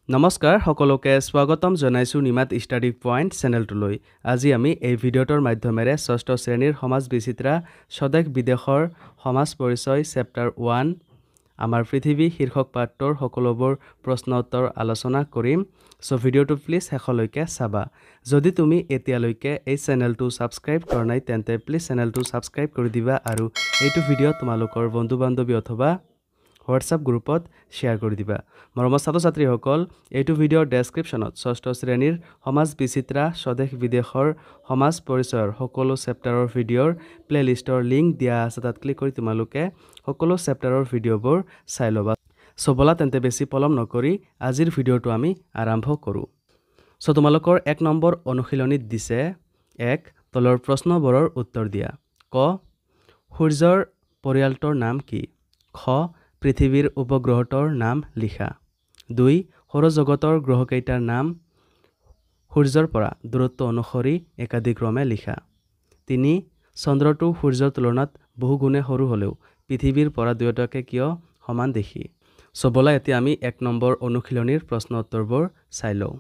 নমস্কাৰ সকলোকে স্বাগতম জনাইছো নিমাত ষ্টাডি পইণ্ট চেনেলটোলৈ। আজি আমি এই ভিডিঅ'টোৰ মাধ্যমেৰে ষষ্ঠ শ্ৰেণীৰ সমাজ বিচিত্ৰা স্বদেশ বিদেশৰ সমাজ পৰিচয় চেপ্টাৰ 1 আমাৰ পৃথিৱী শীৰ্ষক পাঠটোৰ সকলোবোৰ প্ৰশ্ন উত্তৰ আলোচনা কৰিম। সো ভিডিঅ'টো প্লিজ শেষলৈকে চাবা। যদি তুমি এতিয়ালৈকে এই চেনেলটো ছাবস্ক্ৰাইব কৰা নাই তেন্তে প্লিজ চেনেলটো ছাবস্ক্ৰাইব কৰি দিবা আৰু এইটো ভিডিঅ' তোমালোকৰ বন্ধু বান্ধৱী অথবা হোৱাটছআপ গ্ৰুপত শ্বেয়াৰ কৰি দিবা। মৰমৰ ছাত্ৰ ছাত্ৰীসকল, এইটো ভিডিঅ'ৰ ডেছক্ৰিপশ্যনত ষষ্ঠ শ্ৰেণীৰ সমাজ বিচিত্ৰা স্বদেশ বিদেশৰ সমাজ পৰিচয়ৰ সকলো চেপ্টাৰৰ ভিডিঅ'ৰ প্লেলিষ্টৰ লিংক দিয়া আছে। তাত ক্লিক কৰি তোমালোকে সকলো চেপ্টাৰৰ ভিডিঅ'বোৰ চাই ল'বা। চ' ব'লা তেন্তে বেছি পলম নকৰি আজিৰ ভিডিঅ'টো আমি আৰম্ভ কৰোঁ। চ' তোমালোকৰ 1 নম্বৰ অনুশীলনীত দিছে 1 তলৰ প্ৰশ্নবোৰৰ উত্তৰ দিয়া। ক সূৰ্যৰ পৰিয়ালটোৰ নাম কি? খ পৃথিৱীৰ উপগ্ৰহটোৰ নাম লিখা। 2 সৌৰজগতৰ গ্ৰহকেইটাৰ নাম সূৰ্যৰ পৰা দূৰত্ব অনুসৰি একাদিক্ৰমে লিখা। 3 চন্দ্ৰটো সূৰ্যৰ তুলনাত বহু গুণে সৰু হ'লেও পৃথিৱীৰ পৰা দুয়োটাকে কিয় সমান দেখি? চ' ব'লা এতিয়া আমি 1 নম্বৰ অনুশীলনীৰ প্ৰশ্ন উত্তৰবোৰ চাই লওঁ।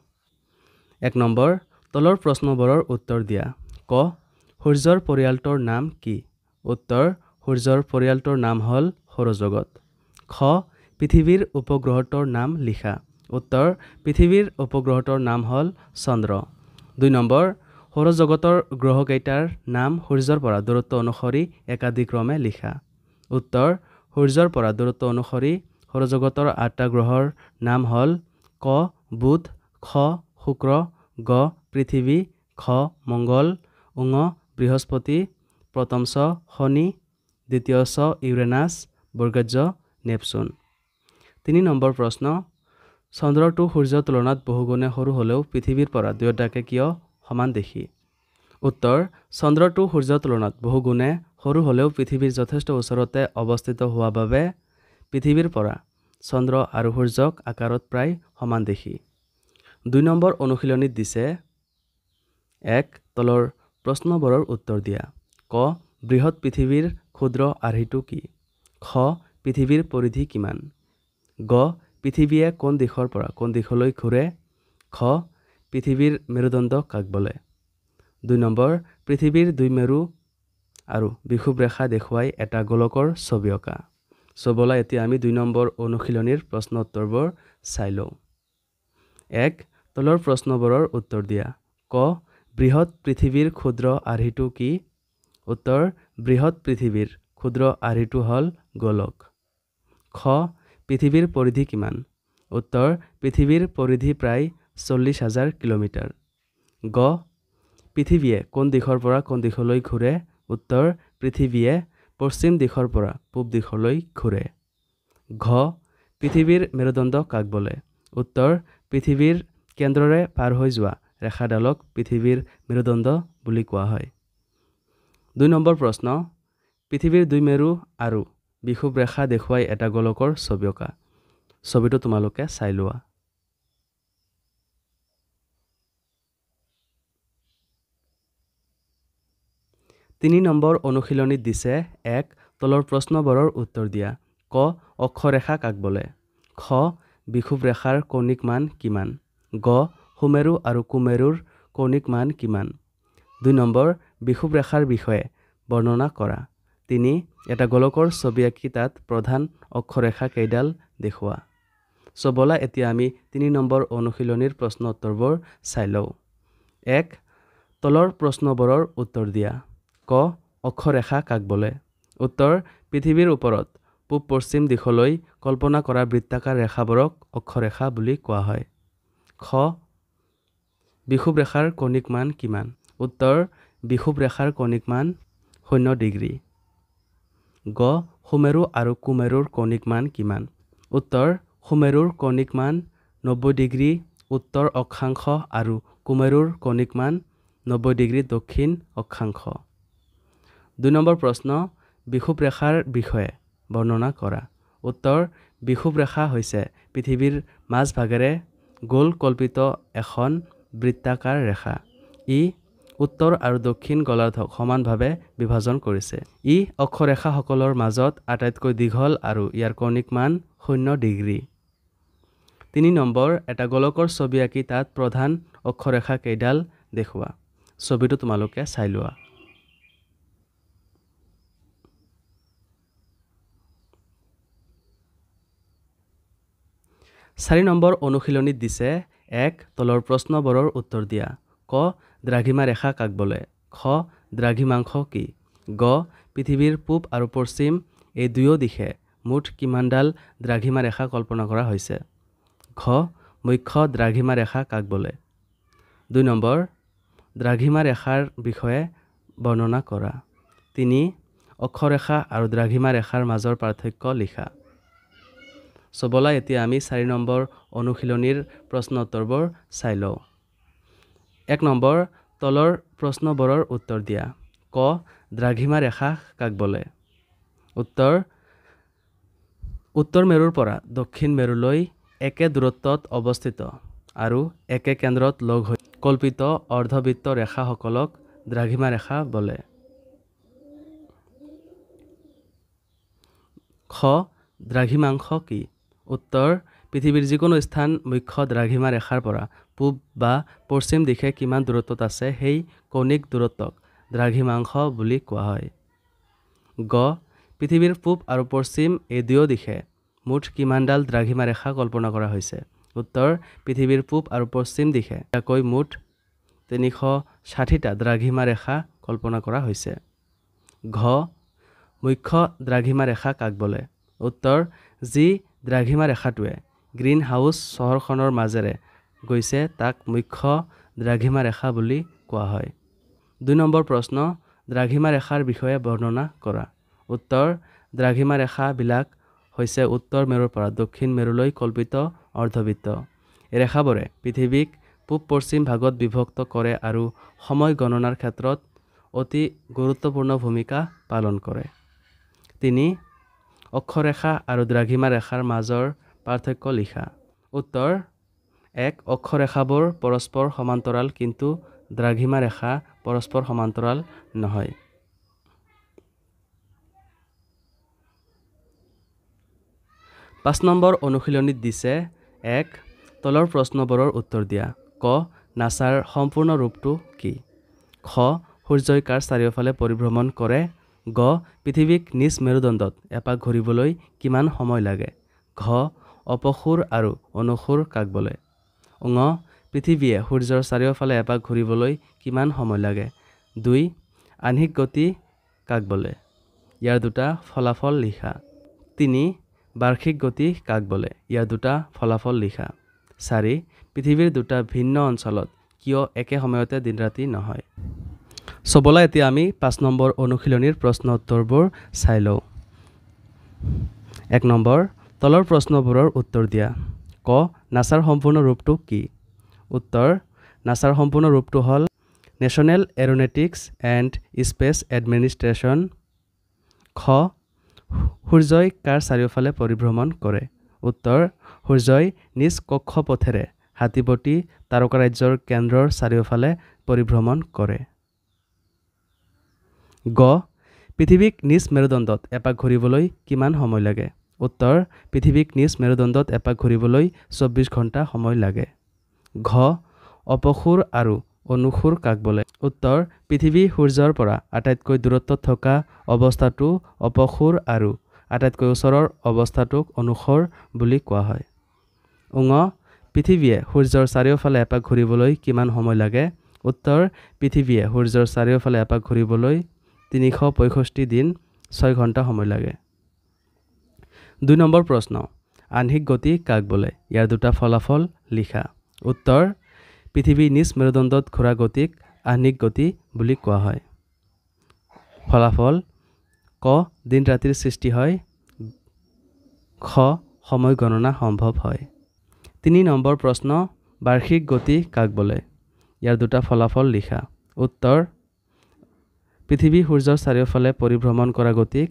1 নম্বৰ তলৰ প্ৰশ্নবোৰৰ উত্তৰ দিয়া। ক সূৰ্যৰ পৰিয়ালটোৰ নাম কি? উত্তৰ সূৰ্যৰ পৰিয়ালটোৰ নাম হ'ল সৌৰজগত। খ পৃথিৱীৰ উপগ্ৰহটোৰ নাম লিখা। উত্তৰ পৃথিৱীৰ উপগ্ৰহটোৰ নাম হ'ল চন্দ্ৰ। 2 নম্বৰ সৌৰজগতৰ গ্ৰহকেইটাৰ নাম সূৰ্যৰ পৰা দূৰত্ব অনুসৰি একাদিক্ৰমে লিখা। উত্তৰ সূৰ্যৰ পৰা দূৰত্ব অনুসৰি সৌৰজগতৰ 8টা গ্ৰহৰ নাম হ'ল ক বুধ, খ শুক্ৰ, গ পৃথিৱী, খ মংগল, ঙ বৃহস্পতি, প্ৰথম চ শনি, দ্বিতীয় চ ইউৰেনাছ, বৰ্গজ নেপচুন। 3 নম্বৰ প্ৰশ্ন চন্দ্ৰটো সূৰ্যৰ তুলনাত বহুগুণে সৰু হ'লেও পৃথিৱীৰ পৰা দুয়োটাকে কিয় সমান দেখি? উত্তৰ চন্দ্ৰটো সূৰ্যৰ তুলনাত বহুগুণে সৰু হ'লেও পৃথিৱীৰ যথেষ্ট ওচৰতে অৱস্থিত হোৱা বাবে পৃথিৱীৰ পৰা চন্দ্ৰ আৰু সূৰ্যক আকাৰত প্ৰায় সমান দেখি। 2 নম্বৰ অনুশীলনীত দিছে 1 তলৰ প্ৰশ্নবোৰৰ উত্তৰ দিয়া। ক বৃহৎ পৃথিৱীৰ ক্ষুদ্ৰ আৰ্হিটো কি? খ পৃথিৱীৰ পৰিধি কিমান? গ পৃথিৱীয়ে কোন দিশৰ পৰা কোন দিশলৈ ঘূৰে? খ পৃথিৱীৰ মেৰুদণ্ড কাক বোলে? 2 নম্বৰ পৃথিৱীৰ 2 মেৰু আৰু বিষুৱ ৰেখা দেখুৱাই এটা গোলকৰ ছবি অঁকা। চ' ব'লা এতিয়া আমি 2 নম্বৰ অনুশীলনীৰ প্ৰশ্ন উত্তৰবোৰ চাই লওঁ। 1 তলৰ প্ৰশ্নবোৰৰ উত্তৰ দিয়া। ক বৃহৎ পৃথিৱীৰ ক্ষুদ্ৰ আৰ্হিটো কি? উত্তৰ বৃহৎ পৃথিৱীৰ ক্ষুদ্ৰ আৰ্হিটো হ'ল গোলক। খ পৃথিৱীৰ পৰিধি কিমান? উত্তৰ পৃথিৱীৰ পৰিধি প্ৰায় 40,000 কিলোমিটাৰ। গ পৃথিৱীয়ে কোন দিশৰ পৰা কোন দিশলৈ ঘূৰে? উত্তৰ পৃথিৱীয়ে পশ্চিম দিশৰ পৰা পূব দিশলৈ ঘূৰে। ঘ পৃথিৱীৰ মেৰুদণ্ড কাক বোলে? উত্তৰ পৃথিৱীৰ কেন্দ্ৰৰে পাৰ হৈ যোৱা ৰেখাডালক পৃথিৱীৰ মেৰুদণ্ড বুলি কোৱা হয়। 2 নম্বৰ প্ৰশ্ন পৃথিৱীৰ 2 মেৰু আৰু বিষুৱ ৰেখা দেখুৱাই এটা গোলকৰ ছবি অঁকা। ছবিটো তোমালোকে চাই লোৱা। তিনি নম্বৰ অনুশীলনীত দিছে 1 তলৰ প্ৰশ্নবোৰৰ উত্তৰ দিয়া। ক অক্ষৰেখা কাক বোলে? খ বিষুৱ ৰেখাৰ কৌণিক মান কিমান? গ সুমেৰু আৰু কুমেৰুৰ কৌণিক মান কিমান? 2 নম্বৰ বিষুৱ ৰেখাৰ বিষয়ে বৰ্ণনা কৰা। 3 এটা গোলকৰ ছবি আঁকি তাত প্ৰধান অক্ষৰেখা কেইডাল দেখুওৱা। চ' ব'লা এতিয়া আমি 3 নম্বৰ অনুশীলনীৰ প্ৰশ্ন উত্তৰবোৰ চাই লওঁ। 1 তলৰ প্ৰশ্নবোৰৰ উত্তৰ দিয়া। ক অক্ষৰেখা কাক বোলে? উত্তৰ পৃথিৱীৰ ওপৰত পূব পশ্চিম দিশলৈ কল্পনা কৰা বৃত্তাকাৰ ৰেখাবোৰক অক্ষৰেখা বুলি কোৱা হয়। খ বিষুৱ ৰেখাৰ কৌণিক মান কিমান? উত্তৰ বিষুৱ ৰেখাৰ কৌণিক মান 0 ডিগ্ৰী। গ সুমেৰু আৰু কুমেৰুৰ কৌণিক মান কিমান? উত্তৰ সুমেৰুৰ কৌণিক মান 90 ডিগ্ৰী উত্তৰ অক্ষাংশ আৰু কুমেৰুৰ কৌণিক মান 90 ডিগ্ৰী দক্ষিণ অক্ষাংশ। 2 নম্বৰ প্ৰশ্ন বিষুৱ ৰেখাৰ বিষয়ে বৰ্ণনা কৰা। উত্তৰ বিষুৱ ৰেখা হৈছে পৃথিৱীৰ মাজভাগেৰে গোল কল্পিত এখন বৃত্তাকাৰ ৰেখা। ই উত্তৰ আৰু দক্ষিণ গোলাৰ্ধক সমানভাৱে বিভাজন কৰিছে। ই অক্ষৰেখাসকলৰ মাজত আটাইতকৈ দীঘল আৰু ইয়াৰ কৌণিক মান 0 ডিগ্ৰী। তিনি নম্বৰ এটা গোলকৰ ছবি আঁকি তাত প্ৰধান অক্ষৰেখা কেইডাল দেখুওৱা ছবিটো তোমালোকে চাই লোৱা 4 নম্বৰ অনুশীলনীত দিছে 1 তলৰ প্ৰশ্নবোৰৰ উত্তৰ দিয়া ক দ্ৰাঘিমা ৰেখা কাক বোলে খ দ্ৰাঘিমাংশ কি গ পৃথিৱীৰ পূব আৰু পশ্চিম এই দুয়ো দিশে মুঠ কিমানডাল দ্ৰাঘিমা ৰেখা কল্পনা কৰা হৈছে ঘ মুখ্য দ্ৰাঘিমা ৰেখা কাক বোলে 2 নম্বৰ দ্ৰাঘিমা ৰেখাৰ বিষয়ে বৰ্ণনা কৰা 3 অক্ষৰেখা আৰু দ্ৰাঘিমা ৰেখাৰ মাজৰ পাৰ্থক্য লিখা সবলা এতিয়া আমি 4 নম্বৰ অনুশীলনীৰ প্ৰশ্ন উত্তৰবোৰ চাই লওঁ 1 নম্বৰ তলৰ প্ৰশ্নবোৰৰ উত্তৰ দিয়া ক দ্ৰাঘিমা ৰেখা কাক বোলে উত্তৰ মেৰুৰ পৰা দক্ষিণ মেৰুলৈ একে দূৰত্বত অৱস্থিত আৰু একে কেন্দ্ৰত লগ হৈ কল্পিত অৰ্ধবৃত্ত ৰেখাসকলক দ্ৰাঘিমা ৰেখা বোলে খ দ্ৰাঘিমাংশ কি উত্তৰ পৃথিৱীৰ যিকোনো স্থান মুখ্য দ্ৰাঘিমা ৰেখাৰ পৰা পূব বা পশ্চিম দিশে কিমান দূৰত্বত আছে সেই কৌণিক দূৰত্বক দ্ৰাঘিমাংশ বুলি কোৱা হয় গ পৃথিৱীৰ পূব আৰু পশ্চিম এই দুয়ো দিশে মুঠ কিমানডাল দ্ৰাঘিমা ৰেখা কল্পনা কৰা হৈছে উত্তৰ পৃথিৱীৰ পূব আৰু পশ্চিম দিশে একৈ মুঠ 360টা দ্ৰাঘিমা ৰেখা কল্পনা কৰা হৈছে ঘ মুখ্য দ্ৰাঘিমা ৰেখা কাক বোলে উত্তৰ যি দ্ৰাঘিমা ৰেখাটোৱে গ্ৰীণ হাউচ চহৰখনৰ মাজেৰে গৈছে তাক মুখ্য দ্ৰাঘিমা ৰেখা বুলি কোৱা হয় 2 নম্বৰ প্ৰশ্ন দ্ৰাঘিমা ৰেখাৰ বিষয়ে বৰ্ণনা কৰা উত্তৰ দ্ৰাঘিমা ৰেখাবিলাক হৈছে উত্তৰ মেৰুৰ পৰা দক্ষিণ মেৰুলৈ কল্পিত অৰ্ধবৃত্ত এই ৰেখাবোৰে পৃথিৱীক পূব পশ্চিম ভাগত বিভক্ত কৰে আৰু সময় গণনাৰ ক্ষেত্ৰত অতি গুৰুত্বপূৰ্ণ ভূমিকা পালন কৰে 3 অক্ষৰেখা আৰু দ্ৰাঘিমা ৰেখাৰ মাজৰ পাৰ্থক্য লিখা উত্তৰ 1 অক্ষৰেখাবোৰ পৰস্পৰ সমান্তৰাল কিন্তু দ্ৰাঘিমা ৰেখা পৰস্পৰ সমান্তৰাল নহয় 5 নম্বৰ অনুশীলনীত দিছে 1 তলৰ প্ৰশ্নবোৰৰ উত্তৰ দিয়া ক নাছাৰ সম্পূৰ্ণ ৰূপটো কি খ সূৰ্যই কাৰ চাৰিওফালে পৰিভ্ৰমণ কৰে গ পৃথিৱীক নিজ মেৰুদণ্ডত এপাক ঘূৰিবলৈ কিমান সময় লাগে ঘ অপসূৰ আৰু অনুসূৰ কাক বোলে ঙ পৃথিৱীয়ে সূৰ্যৰ চাৰিওফালে এপাক ঘূৰিবলৈ কিমান সময় লাগে 2 আহ্নিক গতি কাক বোলে ইয়াৰ দুটা ফলাফল লিখা 3 বাৰ্ষিক গতি কাক বোলে ইয়াৰ দুটা ফলাফল লিখা 4 পৃথিৱীৰ দুটা ভিন্ন অঞ্চলত কিয় একে সময়তে দিন ৰাতি নহয় সবলা এতিয়া আমি 5 নম্বৰ অনুশীলনীৰ প্ৰশ্ন উত্তৰবোৰ চাই লওঁ 1 নম্বৰ তলৰ প্ৰশ্নবোৰৰ উত্তৰ দিয়া ক নাছাৰ সম্পূৰ্ণ ৰূপটো কি উত্তৰ নাছাৰ সম্পূৰ্ণ ৰূপটো হ'ল national aeronautics and space administration খ সূৰ্যই কাৰ চাৰিওফালে পৰিভ্ৰমণ কৰে উত্তৰ সূৰ্যই নিজ কক্ষপথেৰে হাতীপতি তাৰকাৰাজ্যৰ কেন্দ্ৰৰ চাৰিওফালে পৰিভ্ৰমণ কৰে গ পৃথিৱীক নিজ মেৰুদণ্ডত এপাক ঘূৰিবলৈ কিমান সময় লাগে উত্তৰ পৃথিৱীক নিজ মেৰুদণ্ডত এপাক ঘূৰিবলৈ 24 ঘণ্টা সময় লাগে ঘ অপসূৰ আৰু অনুসূৰ কাক বোলে উত্তৰ পৃথিৱী সূৰ্যৰ পৰা আটাইতকৈ দূৰত্বত থকা অৱস্থাটো অপসূৰ আৰু আটাইতকৈ ওচৰৰ অৱস্থাটোক অনুসূৰ বুলি কোৱা হয় ঙ পৃথিৱীয়ে সূৰ্যৰ চাৰিওফালে এপাক ঘূৰিবলৈ কিমান সময় লাগে উত্তৰ পৃথিৱীয়ে সূৰ্যৰ চাৰিওফালে এপাক ঘূৰিবলৈ 365 দিন 6 ঘণ্টা সময় লাগে 2 নম্বৰ প্ৰশ্ন আহ্নিক গতি কাক বোলে ইয়াৰ দুটা ফলাফল লিখা উত্তৰ পৃথিৱী নিজ মেৰুদণ্ডত ঘূৰা গতিক আহ্নিক গতি বুলি কোৱা হয় ফলাফল ক দিন ৰাতিৰ সৃষ্টি হয় খ সময় গণনা সম্ভৱ হয় 3 নম্বৰ প্ৰশ্ন বাৰ্ষিক গতি কাক বোলে ইয়াৰ দুটা ফলাফল লিখা উত্তৰ পৃথিৱী সূৰ্যৰ চাৰিওফালে পৰিভ্ৰমণ কৰা গতিক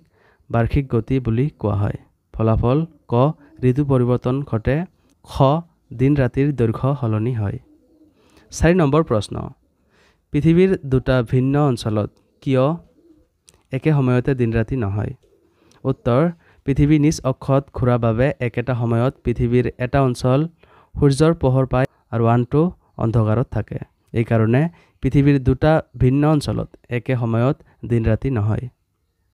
বাৰ্ষিক গতি বুলি কোৱা হয় ফলাফল ক ঋতু পৰিৱৰ্তন ঘটে খ দিন ৰাতিৰ দৈৰ্ঘ্য সলনি হয় 4 নম্বৰ প্ৰশ্ন পৃথিৱীৰ দুটা ভিন্ন অঞ্চলত কিয় একে সময়তে দিন ৰাতি নহয় উত্তৰ পৃথিৱী নিজ অক্ষত ঘূৰা বাবে একেটা সময়ত পৃথিৱীৰ এটা অঞ্চল সূৰ্যৰ পোহৰ পায় আৰু আনটো অন্ধকাৰত থাকে। এই কাৰণে পৃথিৱীৰ দুটা ভিন্ন অঞ্চলত একে সময়ত দিন ৰাতি নহয়।